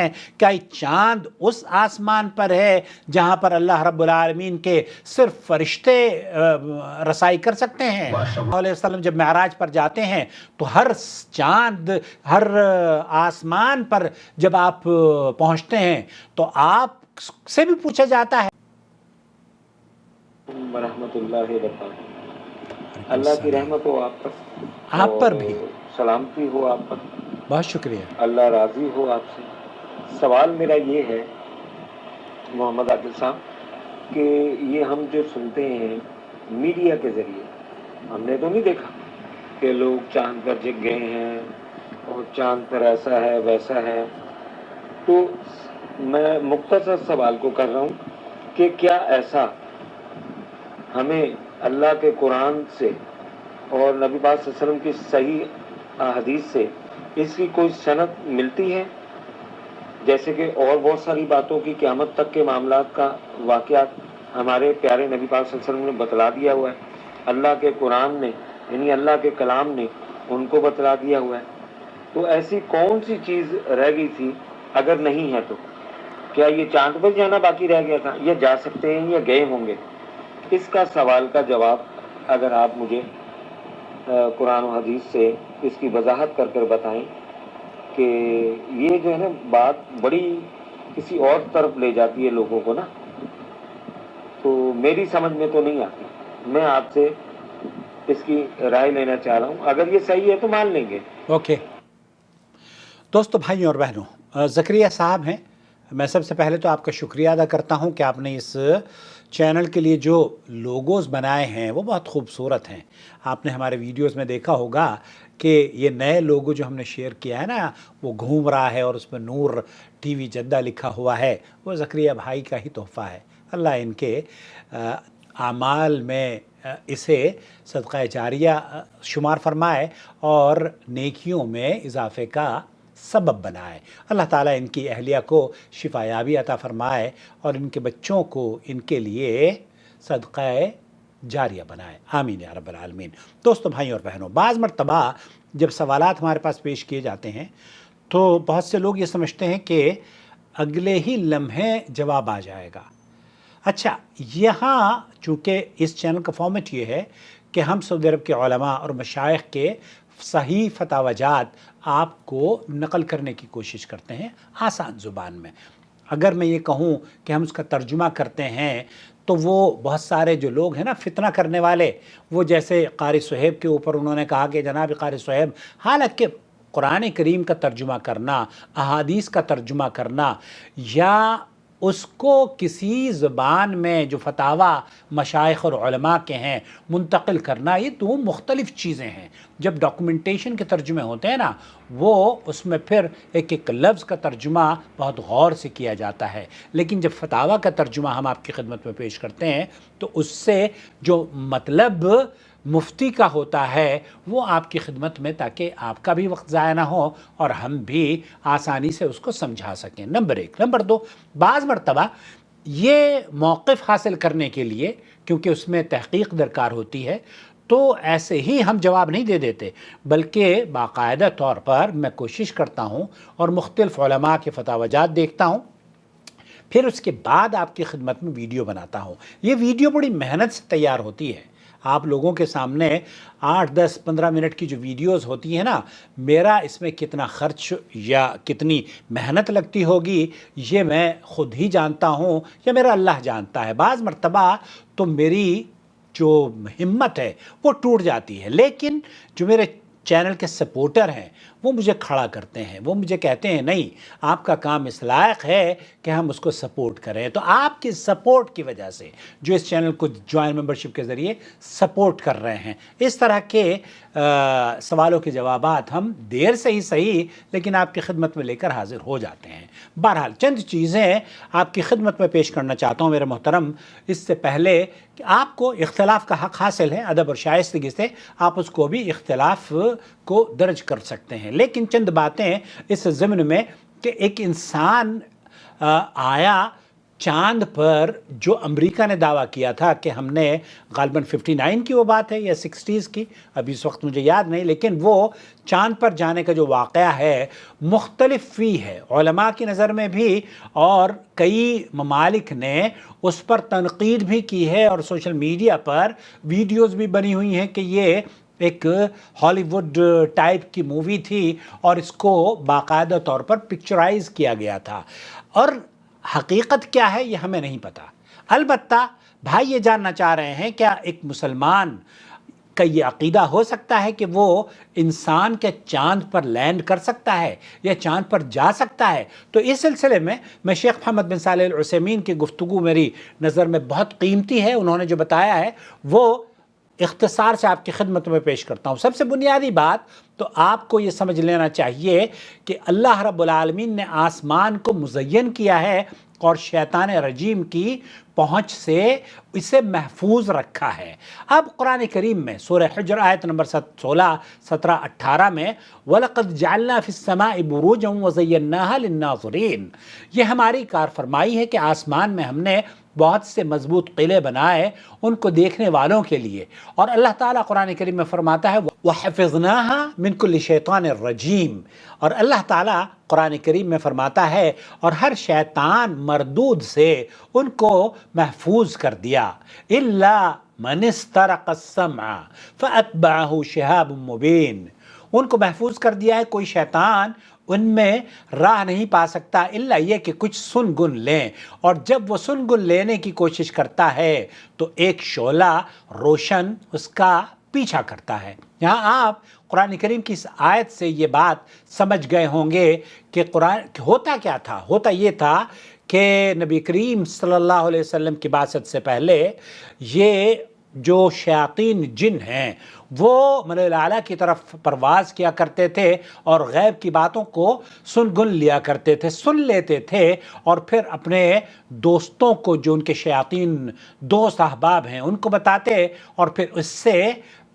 ہیں, کیا یہ چاند اس آسمان پر ہے جہاں پر اللہ رب العالمین کے صرف فرشتے رسائی کر سکتے ہیں؟ علیہ وسلم جب معراج پر جاتے ہیں تو ہر چاند, ہر آسمان پر جب آپ پہنچتے ہیں تو آپ سے بھی پوچھا جاتا ہے. ورحمۃ اللہ وبرکاتہ. اللہ کی رحمت ہو آپ پر, آپ پر بھی سلامتی ہو آپ پر. بہت شکریہ. اللہ راضی ہو آپ سے. سوال میرا یہ ہے محمد عادل صاحب کہ یہ ہم جو سنتے ہیں میڈیا کے ذریعے, ہم نے تو نہیں دیکھا کہ لوگ چاند پر جگ گئے ہیں اور چاند پر ایسا ہے ویسا ہے, تو میں مختصر سوال کو کر رہا ہوں کہ کیا ایسا ہمیں اللہ کے قرآن سے اور نبی پاک صلی اللہ علیہ وسلم کی صحیح حدیث سے اس کی کوئی سند ملتی ہے؟ جیسے کہ اور بہت ساری باتوں کی قیامت تک کے معاملات کا واقعات ہمارے پیارے نبی پاک صلی اللہ علیہ وسلم نے بتلا دیا ہوا ہے, اللہ کے قرآن نے یعنی اللہ کے کلام نے ان کو بتلا دیا ہوا ہے. تو ایسی کون سی چیز رہ گئی تھی؟ اگر نہیں ہے تو کیا یہ چاند پر جانا باقی رہ گیا تھا, یا جا سکتے ہیں یا گئے ہوں گے؟ اس کا سوال کا جواب اگر آپ مجھے قرآن و حدیث سے اس کی وضاحت کر کر بتائیں کہ یہ جو ہے نا بات بڑی کسی اور طرف لے جاتی ہے لوگوں کو نا, تو میری سمجھ میں تو نہیں آتی. میں آپ سے اس کی رائے لینا چاہ رہا ہوں, اگر یہ صحیح ہے تو مان لیں گے. اوکے دوستو, بھائیوں اور بہنوں, زکریا صاحب ہیں. میں سب سے پہلے تو آپ کا شکریہ ادا کرتا ہوں کہ آپ نے اس چینل کے لیے جو لوگوز بنائے ہیں وہ بہت خوبصورت ہیں. آپ نے ہمارے ویڈیوز میں دیکھا ہوگا کہ یہ نئے لوگو جو ہم نے شیئر کیا ہے نا, وہ گھوم رہا ہے اور اس میں نور ٹی وی جدہ لکھا ہوا ہے, وہ زکریا بھائی کا ہی تحفہ ہے. اللہ ان کے اعمال میں اسے صدقہ جاریہ شمار فرمائے اور نیکیوں میں اضافے کا سبب بنائے. اللہ تعالیٰ ان کی اہلیہ کو شفا یابی عطا فرمائے اور ان کے بچوں کو ان کے لیے صدقہ جاریہ بنائے. آمین یا رب العالمین. دوستو, بھائیوں اور بہنوں, بعض مرتبہ جب سوالات ہمارے پاس پیش کیے جاتے ہیں تو بہت سے لوگ یہ سمجھتے ہیں کہ اگلے ہی لمحے جواب آ جائے گا. اچھا, یہاں چونکہ اس چینل کا فارمیٹ یہ ہے کہ ہم سعودی عرب کے علماء اور مشائخ کے صحیح فتاوی جات آپ کو نقل کرنے کی کوشش کرتے ہیں آسان زبان میں. اگر میں یہ کہوں کہ ہم اس کا ترجمہ کرتے ہیں تو وہ بہت سارے جو لوگ ہیں نا فتنہ کرنے والے, وہ جیسے قاری صہیب کے اوپر انہوں نے کہا کہ جناب قاری صہیب, حالانکہ قرآن کریم کا ترجمہ کرنا, احادیث کا ترجمہ کرنا یا اس کو کسی زبان میں جو فتاوی مشائخ اور علماء کے ہیں منتقل کرنا, یہ دو مختلف چیزیں ہیں. جب ڈاکومنٹیشن کے ترجمے ہوتے ہیں نا, وہ اس میں پھر ایک ایک لفظ کا ترجمہ بہت غور سے کیا جاتا ہے. لیکن جب فتاوی کا ترجمہ ہم آپ کی خدمت میں پیش کرتے ہیں تو اس سے جو مطلب مفتی کا ہوتا ہے وہ آپ کی خدمت میں, تاکہ آپ کا بھی وقت ضائع نہ ہو اور ہم بھی آسانی سے اس کو سمجھا سکیں. نمبر 1. نمبر 2, بعض مرتبہ یہ موقف حاصل کرنے کے لیے, کیونکہ اس میں تحقیق درکار ہوتی ہے, تو ایسے ہی ہم جواب نہیں دے دیتے, بلکہ باقاعدہ طور پر میں کوشش کرتا ہوں اور مختلف علماء کے فتاوی جات دیکھتا ہوں, پھر اس کے بعد آپ کی خدمت میں ویڈیو بناتا ہوں. یہ ویڈیو بڑی محنت سے تیار ہوتی ہے. آپ لوگوں کے سامنے 8, 10, 15 منٹ کی جو ویڈیوز ہوتی ہیں نا, میرا اس میں کتنا خرچ یا کتنی محنت لگتی ہوگی یہ میں خود ہی جانتا ہوں یا میرا اللہ جانتا ہے. بعض مرتبہ تو میری جو ہمت ہے وہ ٹوٹ جاتی ہے, لیکن جو میرے چینل کے سپورٹر ہیں وہ مجھے کھڑا کرتے ہیں, وہ مجھے کہتے ہیں نہیں, آپ کا کام اس لائق ہے کہ ہم اس کو سپورٹ کریں. تو آپ کی سپورٹ کی وجہ سے جو اس چینل کو جوائن ممبرشپ کے ذریعے سپورٹ کر رہے ہیں, اس طرح کے سوالوں کے جوابات ہم دیر سے ہی صحیح لیکن آپ کی خدمت میں لے کر حاضر ہو جاتے ہیں. بہرحال چند چیزیں آپ کی خدمت میں پیش کرنا چاہتا ہوں میرے محترم, اس سے پہلے کہ آپ کو اختلاف کا حق حاصل ہے, ادب اور شائستگی سے آپ اس کو بھی اختلاف کو درج کر سکتے ہیں. لیکن چند باتیں اس ضمن میں کہ ایک انسان آیا چاند پر جو امریکہ نے دعویٰ کیا تھا کہ ہم نے غالباً 59 کی وہ بات ہے یا 60s کی، ابھی اس وقت مجھے یاد نہیں، لیکن وہ چاند پر جانے کا جو واقعہ ہے مختلف فی ہے علماء کی نظر میں بھی، اور کئی ممالک نے اس پر تنقید بھی کی ہے، اور سوشل میڈیا پر ویڈیوز بھی بنی ہوئی ہیں کہ یہ ایک ہالی ووڈ ٹائپ کی مووی تھی اور اس کو باقاعدہ طور پر پکچرائز کیا گیا تھا، اور حقیقت کیا ہے یہ ہمیں نہیں پتا۔ البتہ بھائی یہ جاننا چاہ رہے ہیں کیا ایک مسلمان کا یہ عقیدہ ہو سکتا ہے کہ وہ انسان کے چاند پر لینڈ کر سکتا ہے یا چاند پر جا سکتا ہے؟ تو اس سلسلے میں شیخ محمد بن صالح العثیمین کی گفتگو میری نظر میں بہت قیمتی ہے، انہوں نے جو بتایا ہے وہ اختصار سے آپ کی خدمت میں پیش کرتا ہوں۔ سب سے بنیادی بات تو آپ کو یہ سمجھ لینا چاہیے کہ اللہ رب العالمین نے آسمان کو مزین کیا ہے اور شیطان رجیم کی پہنچ سے اسے محفوظ رکھا ہے۔ اب قرآن کریم میں سورہ حجر آیت نمبر 16، 17، 18 میں وَلَقَدْ جَعَلْنَا فِي السَّمَاءِ بُرُوجًا وَزَيَّنَّاهَا لِلنَّاظِرِينَ، یہ ہماری کار فرمائی ہے کہ آسمان میں ہم نے بہت سے مضبوط قلعے بنائے ان کو دیکھنے والوں کے لیے، اور اللہ تعالیٰ قرآن کریم میں فرماتا ہے وَحَفِظْنَاهَا مِن كُلِّ شَيْطَانٍ رَجِيمٍ، اور اللہ تعالیٰ قرآن کریم میں فرماتا ہے اور ہر شیطان مردود سے ان کو محفوظ کر دیا، إِلَّا مَنِ اسْتَرَقَ السَّمْعَ فَأَتْبَعَهُ شِهَابٌ مُبِينٌ، ان کو محفوظ کر دیا ہے، کوئی شیطان ان میں راہ نہیں پا سکتا الا یہ کہ کچھ سن گن لیں، اور جب وہ سن گن لینے کی کوشش کرتا ہے تو ایک شعلہ روشن اس کا پیچھا کرتا ہے۔ یہاں آپ قرآن کریم کی اس آیت سے یہ بات سمجھ گئے ہوں گے کہ قرآن ہوتا کیا تھا۔ ہوتا یہ تھا کہ نبی کریم صلی اللہ علیہ وسلم کی بعثت سے پہلے یہ جو شیاطین جن ہیں وہ ملائکۃ اعلیٰ کی طرف پرواز کیا کرتے تھے اور غیب کی باتوں کو سن گن لیا کرتے تھے، سن لیتے تھے، اور پھر اپنے دوستوں کو جو ان کے شیاطین دوست احباب ہیں ان کو بتاتے، اور پھر اس سے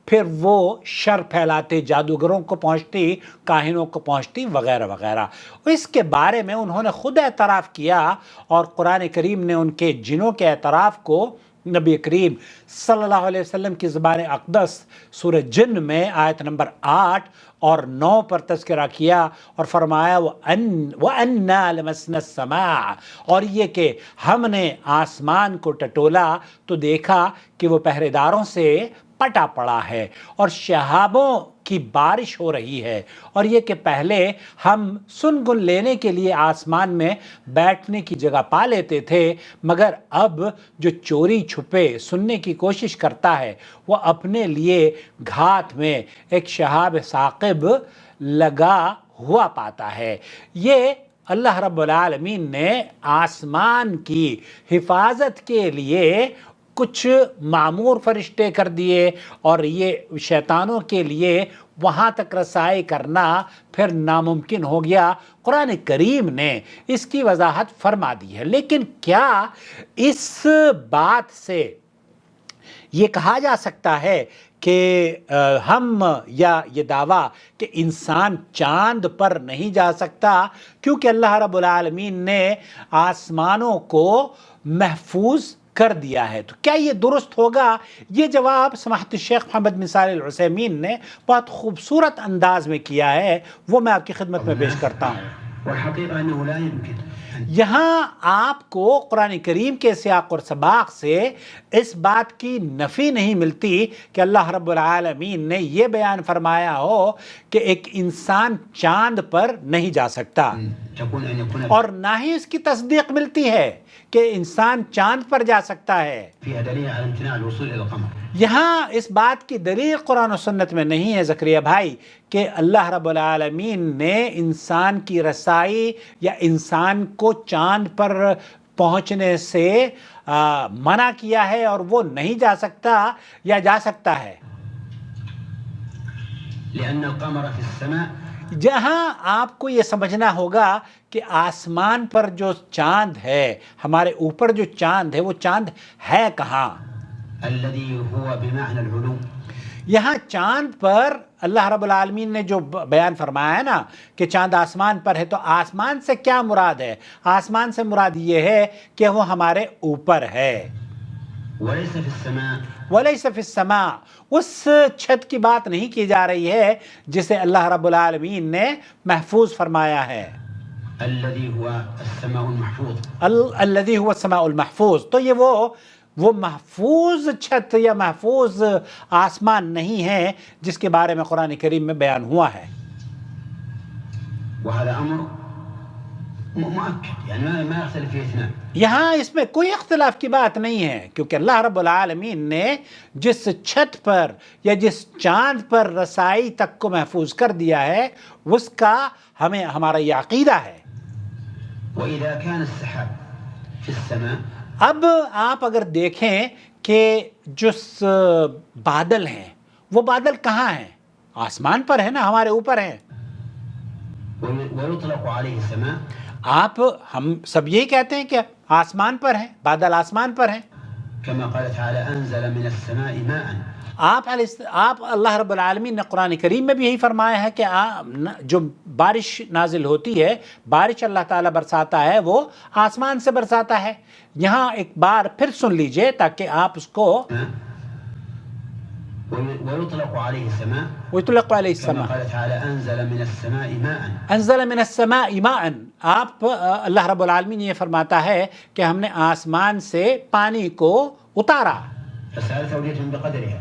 پھر وہ شر پھیلاتے، جادوگروں کو پہنچتی، کاہنوں کو پہنچتی، وغیرہ وغیرہ۔ اس کے بارے میں انہوں نے خود اعتراف کیا، اور قرآن کریم نے ان کے جنوں کے اعتراف کو نبی کریم صلی اللہ علیہ وسلم کی زبان اقدس سورہ جن میں آیت نمبر 8 اور 9 پر تذکرہ کیا، اور فرمایا وَأَنَّا لَمَسْنَا السَّمَاءَ، اور یہ کہ ہم نے آسمان کو ٹٹولا تو دیکھا کہ وہ پہرے داروں سے پٹا پڑا ہے اور شہابوں کی بارش ہو رہی ہے، اور یہ کہ پہلے ہم سن گن لینے کے لیے آسمان میں بیٹھنے کی جگہ پا لیتے تھے، مگر اب جو چوری چھپے سننے کی کوشش کرتا ہے وہ اپنے لیے گھات میں ایک شہاب ثاقب لگا ہوا پاتا ہے۔ یہ اللہ رب العالمین نے آسمان کی حفاظت کے لیے کچھ معمور فرشتے کر دیے، اور یہ شیطانوں کے لیے وہاں تک رسائی کرنا پھر ناممکن ہو گیا۔ قرآن کریم نے اس کی وضاحت فرما دی ہے، لیکن کیا اس بات سے یہ کہا جا سکتا ہے کہ ہم یا یہ دعویٰ کہ انسان چاند پر نہیں جا سکتا کیونکہ اللہ رب العالمین نے آسمانوں کو محفوظ کر دیا ہے، تو کیا یہ درست ہوگا؟ یہ جواب سماحت الشیخ محمد بن صالح العثیمین نے بہت خوبصورت انداز میں کیا ہے، وہ میں آپ کی خدمت میں پیش کرتا ہوں۔ یہاں آپ کو قرآن کریم کے سیاق اور سباق سے اس بات کی نفی نہیں ملتی کہ اللہ رب العالمین نے یہ بیان فرمایا ہو کہ ایک انسان چاند پر نہیں جا سکتا، اور نہ ہی اس کی تصدیق ملتی ہے کہ انسان چاند پر جا سکتا ہے۔ یہاں اس بات کی دلیل قرآن و سنت میں نہیں ہے زکریا بھائی کہ اللہ رب العالمین نے انسان کی رسائی یا انسان کو چاند پر پہنچنے سے منع کیا ہے اور وہ نہیں جا سکتا یا جا سکتا ہے۔ جہاں آپ کو یہ سمجھنا ہوگا کہ آسمان پر جو چاند ہے، ہمارے اوپر جو چاند ہے، وہ چاند ہے کہاں؟ یہاں چاند پر اللہ رب العالمین نے جو بیان فرمایا ہے نا کہ چاند آسمان پر ہے، تو آسمان سے کیا مراد ہے؟ آسمان سے مراد یہ ہے کہ وہ ہمارے اوپر ہے. وليس في السماء وَلَيْسَ فِي السَّمَاءِ، اس چھت کی بات نہیں کی جا رہی ہے جسے اللہ رب العالمین نے محفوظ فرمایا ہے. الذي هو السماء المحفوظ. الذي هو السماء المحفوظ، تو یہ وہ محفوظ چھت یا محفوظ آسمان نہیں ہے جس کے بارے میں قرآن کریم میں بیان ہوا ہے. وهذا أمر مؤكد، يعني ما يختلف فيه اثنان. یہاں اس میں کوئی اختلاف کی بات نہیں ہے، کیونکہ اللہ رب العالمین نے جس چھت پر یا جس چاند پر رسائی تک کو محفوظ کر دیا ہے اس کا ہمارا یہ عقیدہ ہے. وإذا كان السحاب في السماء، اب آپ اگر دیکھیں کہ جو بادل ہیں وہ بادل کہاں ہیں؟ آسمان پر ہے نا، ہمارے اوپر ہیں. ويطلق عليه السماء، ہم سب یہی کہتے ہیں کہ آسمان پر ہیں، بادل آسمان پر ہیں. كما قال تعالى أنزل من السماء ماء. آپ اللہ رب العالمین نے قرآن کریم میں بھی یہی فرمایا ہے کہ جو بارش نازل ہوتی ہے، بارش اللہ تعالیٰ برساتا ہے، وہ آسمان سے برساتا ہے. یہاں ایک بار پھر سن لیجئے تاکہ آپ اس کو ويطلق عليه السماء، وَيُطْلَقُ عَلَيْهِ كما السَّمَاء، قال تعالى أنزل من السماء ماء. انزل من السماء ماء. آپ اللہ رب العالمین یہ فرماتا ہے کہ ہم نے آسمان سے پانی کو اتارا. فسأل تولية بقدرها.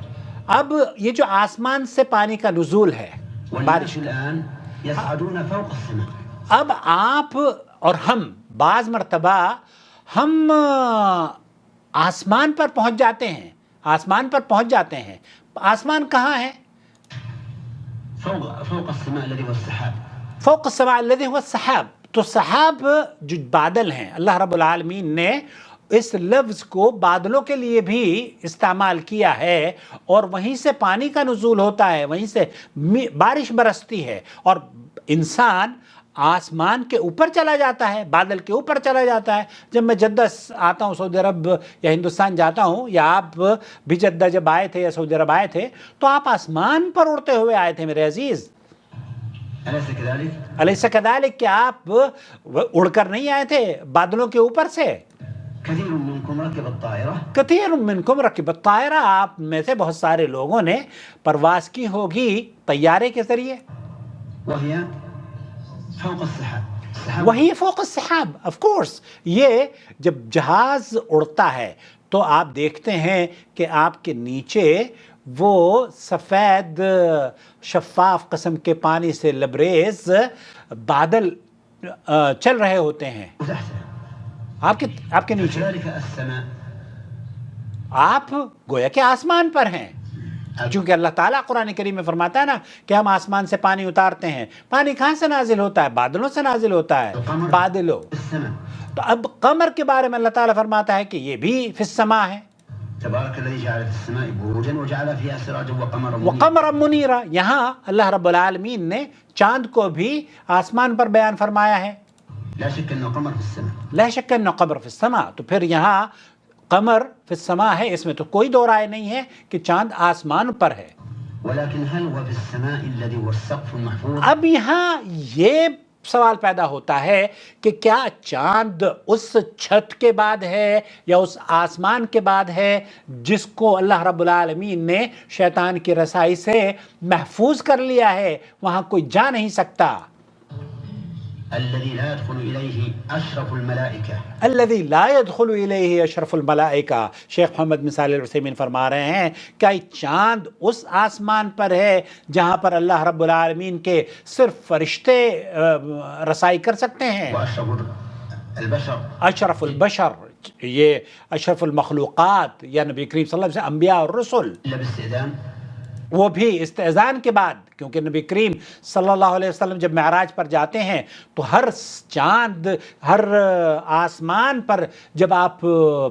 اب یہ جو آسمان سے پانی کا نزول ہے، والناس بارش، الآن يصعدون فوق السماء. اب آپ اور ہم بعض مرتبہ ہم آسمان پر پہنچ جاتے ہیں، آسمان پر پہنچ جاتے ہیں. آسمان کہاں ہے؟ فوق السماء الذي هو السحاب. فوق السماء الذي هو السحاب. تو سحاب جو بادل ہیں، اللہ رب العالمین نے اس لفظ کو بادلوں کے لیے بھی استعمال کیا ہے، اور وہیں سے پانی کا نزول ہوتا ہے، وہیں سے بارش برستی ہے، اور انسان آسمان کے اوپر چلا جاتا ہے، بادل کے اوپر چلا جاتا ہے. جب میں جدہ آتا ہوں، سعودی عرب یا ہندوستان جاتا ہوں، یا آپ بھی جدہ جب آئے تھے یا سعودی عرب آئے تھے، تو آپ آسمان پر اڑتے ہوئے آئے تھے میرے عزیز. أليس كذلك؟ الیس کذالک، کہ آپ اڑ کر نہیں آئے تھے بادلوں کے اوپر سے. كثير منكم ركب الطائرة. کثیر منکم رکب الطائرہ، آپ میں سے بہت سارے لوگوں نے پرواز کی ہوگی طیارے کے ذریعے. وهي فوق السحاب. وہی فوق السحاب. آف کورس، یہ جب جہاز اڑتا ہے تو آپ دیکھتے ہیں کہ آپ کے نیچے وہ سفید شفاف قسم کے پانی سے لبریز بادل چل رہے ہوتے ہیں آپ کے نیچے. كذلك السماء. آپ گویا کہ آسمان پر ہیں، چونکہ اللہ تعالیٰ قرآن کریم میں فرماتا ہے نا کہ ہم آسمان سے پانی اتارتے ہیں. پانی کہاں سے نازل ہوتا ہے؟ بادلوں سے نازل ہوتا ہے، بادلوں. السماء. تو اب قمر کے بارے میں اللہ تعالیٰ فرماتا ہے کہ یہ بھی فی السماء ہے. تبارك الذي جعل في السماء بروجا وجعل فيها سراجا وقمرا منيرا. وقمر منیرا. یہاں اللہ رب العالمین نے چاند کو بھی آسمان پر بیان فرمایا ہے. لا شك انه قمر في السماء. لا شک انہ قمر فی السماء. تو پھر یہاں قمر فی السماء ہے، اس میں تو کوئی دو رائے نہیں ہے کہ چاند آسمان پر ہے. ولكن هل هو في السماء الذي هو السقف المحفوظ؟ اب یہاں یہ سوال پیدا ہوتا ہے کہ کیا چاند اس چھت کے بعد ہے یا اس آسمان کے بعد ہے جس کو اللہ رب العالمین نے شیطان کی رسائی سے محفوظ کر لیا ہے، وہاں کوئی جا نہیں سکتا. الذي لا يدخل إليه أشرف الملائكة. الذي لا يدخل إليه أشرف الملائكة. شیخ محمد بن صالح العثیمین فرما رہے ہیں کہ چاند اس آسمان پر ہے جہاں پر اللہ رب العالمین کے صرف فرشتے رسائی کر سکتے ہیں. وأشرف البشر. اشرف البشر، یہ اشرف المخلوقات یا نبی کریم صلی اللہ علیہ وسلم، انبیاء اور رسل، إلا باستئذان. وہ بھی استئذان کے بعد، کیونکہ نبی کریم صلی اللہ علیہ وسلم جب معراج پر جاتے ہیں تو ہر چاند، ہر آسمان پر جب آپ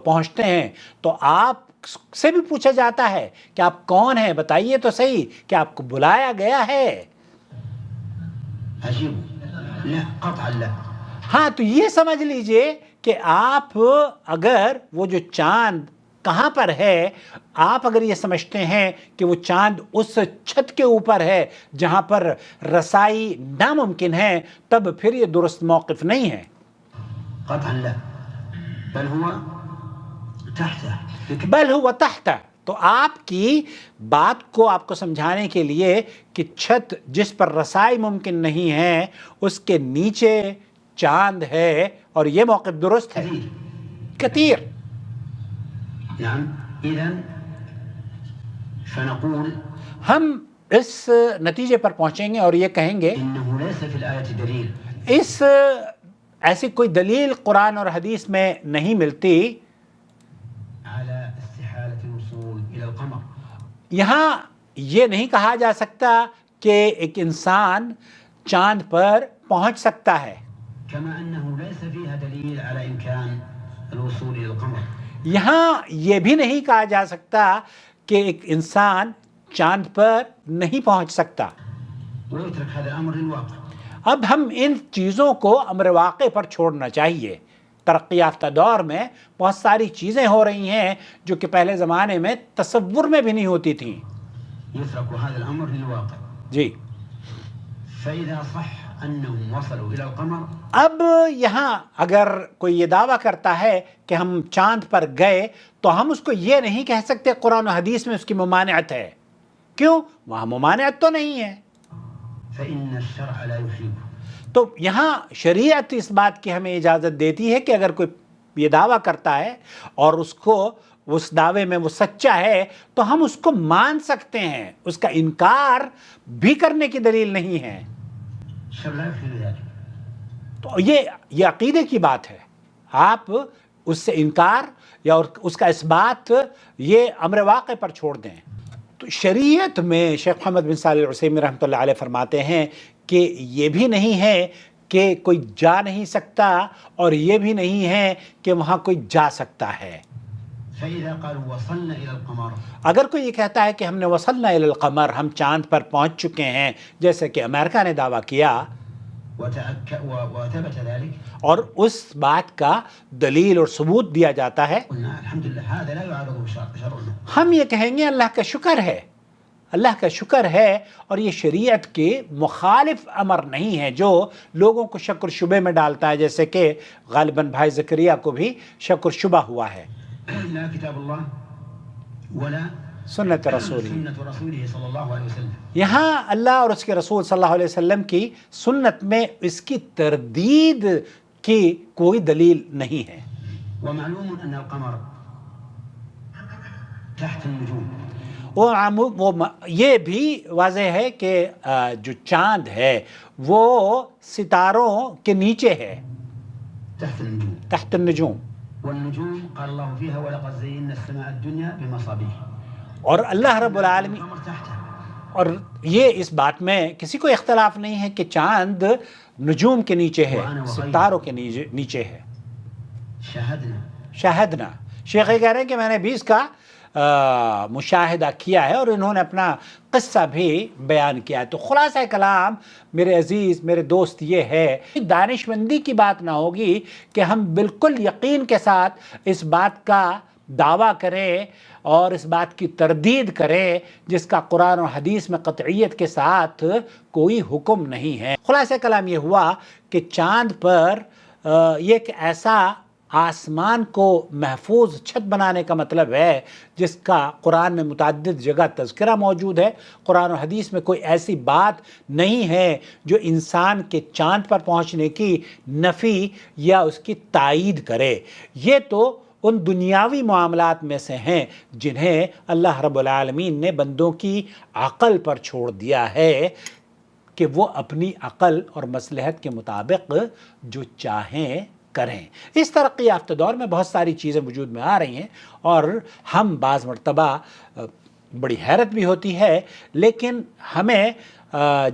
پہنچتے ہیں تو آپ سے بھی پوچھا جاتا ہے کہ آپ کون ہیں، بتائیے تو صحیح کہ آپ کو بلایا گیا ہے. عجیب. لا قطعا لا. ہاں، تو یہ سمجھ لیجئے کہ آپ اگر وہ جو چاند کہاں پر ہے؟ آپ اگر یہ سمجھتے ہیں کہ وہ چاند اس چھت کے اوپر ہے جہاں پر رسائی ناممکن ہے، تب پھر یہ درست موقف نہیں ہے۔ قطعا لا، بل هو تحته. بل هو تحت، تو آپ کی بات کو آپ کو سمجھانے کے لیے کہ چھت جس پر رسائی ممکن نہیں ہے اس کے نیچے چاند ہے، اور یہ موقف درست ہے۔ کثیر۔ نعم، إذن فنقول ہم اس نتیجے پر پہنچیں گے اور یہ کہیں گے إنه ليس في الآية دليل اس ایسی کوئی دلیل قرآن اور حدیث میں نہیں ملتی على استحالة الوصول إلى القمر. یہاں یہ نہیں کہا جا سکتا کہ ایک انسان چاند پر پہنچ سکتا ہے، كما أنه ليس فيها دليل على إمكان الوصول إلى القمر. یہاں یہ بھی نہیں کہا جا سکتا کہ ایک انسان چاند پر نہیں پہنچ سکتا۔ ويترك هذا الأمر للواقع. اب ہم ان چیزوں کو امر واقع پر چھوڑنا چاہیے۔ ترقی یافتہ دور میں بہت ساری چیزیں ہو رہی ہیں جو کہ پہلے زمانے میں تصور میں بھی نہیں ہوتی تھیں۔ يترك هذا الأمر للواقع. جی، فإذا صح أنهم وصلوا إلى القمر اب یہاں اگر کوئی یہ دعویٰ کرتا ہے کہ ہم چاند پر گئے تو ہم اس کو یہ نہیں کہہ سکتے قرآن و حدیث میں اس کی ممانعت ہے۔ کیوں؟ وہاں ممانعت تو نہیں ہے۔ فإن الشرع لا يحيله. تو یہاں شریعت اس بات کی ہمیں اجازت دیتی ہے کہ اگر کوئی یہ دعویٰ کرتا ہے اور اس کو اس دعوے میں وہ سچا ہے تو ہم اس کو مان سکتے ہیں، اس کا انکار بھی کرنے کی دلیل نہیں ہے۔ الشرع لا يحيل ذلك. تو یہ عقیدے کی بات ہے، آپ اس سے انکار یا اس کا اس بات یہ امر واقع پر چھوڑ دیں۔ تو شریعت میں شیخ محمد بن صالح العثیمین رحمۃ اللہ علیہ فرماتے ہیں کہ یہ بھی نہیں ہے کہ کوئی جا نہیں سکتا اور یہ بھی نہیں ہے کہ وہاں کوئی جا سکتا ہے۔ فإذا قالوا وصلنا إلى القمر اگر کوئی یہ کہتا ہے کہ ہم نے وصلنا الی القمر، ہم چاند پر پہنچ چکے ہیں، جیسے کہ امریکہ نے دعویٰ کیا، وثبت ذلك، اور اس بات کا دلیل اور ثبوت دیا جاتا ہے، قلنا الحمد لله هذا لا يعارضه شرعنا. ہم یہ کہیں گے اللہ کا شکر ہے، اللہ کا شکر ہے، اور یہ شریعت کے مخالف امر نہیں ہے جو لوگوں کو شک و شبے میں ڈالتا ہے، جیسے کہ غالباً بھائی زکریا کو بھی شک و شبہ ہوا ہے۔ لا كتاب الله ولا سنت رسولی، سنة رسوله صلى الله عليه وسلم. یہاں اللہ اور اس کے رسول صلی اللہ علیہ وسلم کی سنت میں اس کی تردید کی کوئی دلیل نہیں ہے۔ ومعلوم أن القمر تحت النجوم. یہ بھی واضح ہے کہ جو چاند ہے وہ ستاروں کے نیچے ہے، تحت النجوم. تحت النجوم، والنجوم قال الله فيها ولقد زينا السماء الدنيا بمصابيح. اور اللہ رب العالمین، القمر تحتها. اور یہ اس بات میں کسی کو اختلاف نہیں ہے کہ چاند نجوم کے نیچے ہے، ستاروں کے نیچے ہے۔ شاهدنا شاہدنا، شیخ یہ کہہ رہے ہیں کہ میں نے بھی اس کا مشاہدہ کیا ہے، اور انہوں نے اپنا قصہ بھی بیان کیا ہے۔ تو خلاصہ کلام میرے عزیز، میرے دوست، یہ ہے دانش مندی کی بات نہ ہوگی کہ ہم بالکل یقین کے ساتھ اس بات کا دعویٰ کریں اور اس بات کی تردید کریں جس کا قرآن و حدیث میں قطعیت کے ساتھ کوئی حکم نہیں ہے۔ خلاصہ کلام یہ ہوا کہ چاند پر یہ ایک ایسا آسمان کو محفوظ چھت بنانے کا مطلب ہے جس کا قرآن میں متعدد جگہ تذکرہ موجود ہے۔ قرآن و حدیث میں کوئی ایسی بات نہیں ہے جو انسان کے چاند پر پہنچنے کی نفی یا اس کی تائید کرے۔ یہ تو ان دنیاوی معاملات میں سے ہیں جنہیں اللہ رب العالمین نے بندوں کی عقل پر چھوڑ دیا ہے کہ وہ اپنی عقل اور مصلحت کے مطابق جو چاہیں کریں۔ اس ترقی یافتہ دور میں بہت ساری چیزیں وجود میں آ رہی ہیں اور ہم بعض مرتبہ بڑی حیرت بھی ہوتی ہے، لیکن ہمیں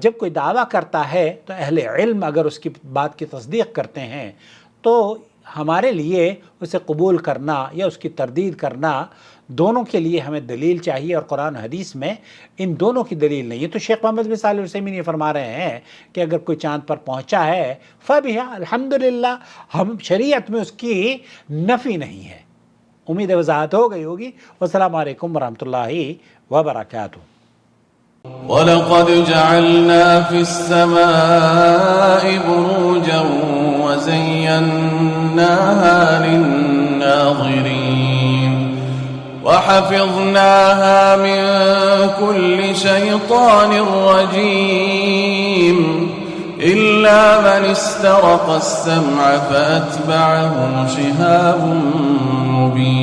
جب کوئی دعویٰ کرتا ہے تو اہل علم اگر اس کی بات کی تصدیق کرتے ہیں تو ہمارے لیے اسے قبول کرنا یا اس کی تردید کرنا، دونوں کے لیے ہمیں دلیل چاہیے، اور قرآن و حدیث میں ان دونوں کی دلیل نہیں ہے۔ تو شیخ محمد بن صالح العثیمین یہ فرما رہے ہیں کہ اگر کوئی چاند پر پہنچا ہے فبہا، الحمدللہ، ہم شریعت میں اس کی نفی نہیں ہے، امید ہے وضاحت ہو گئی ہوگی. والسلام علیکم ورحمۃ اللہ وبرکاتہ. وَلَقَدْ جَعَلْنَا فِي السَّمَاءِ بُرُوجًا وَزَيَّنَّاهَا لِلنَّاظِرِينَ وَحَفِظْنَاهَا مِنْ كُلِّ شَيْطَانٍ رَجِيمٍ إِلَّا مَنِ اسْتَرَقَ السَّمْعَ فَأَتْبَعَهُ شِهَابٌ مُبِينٌ.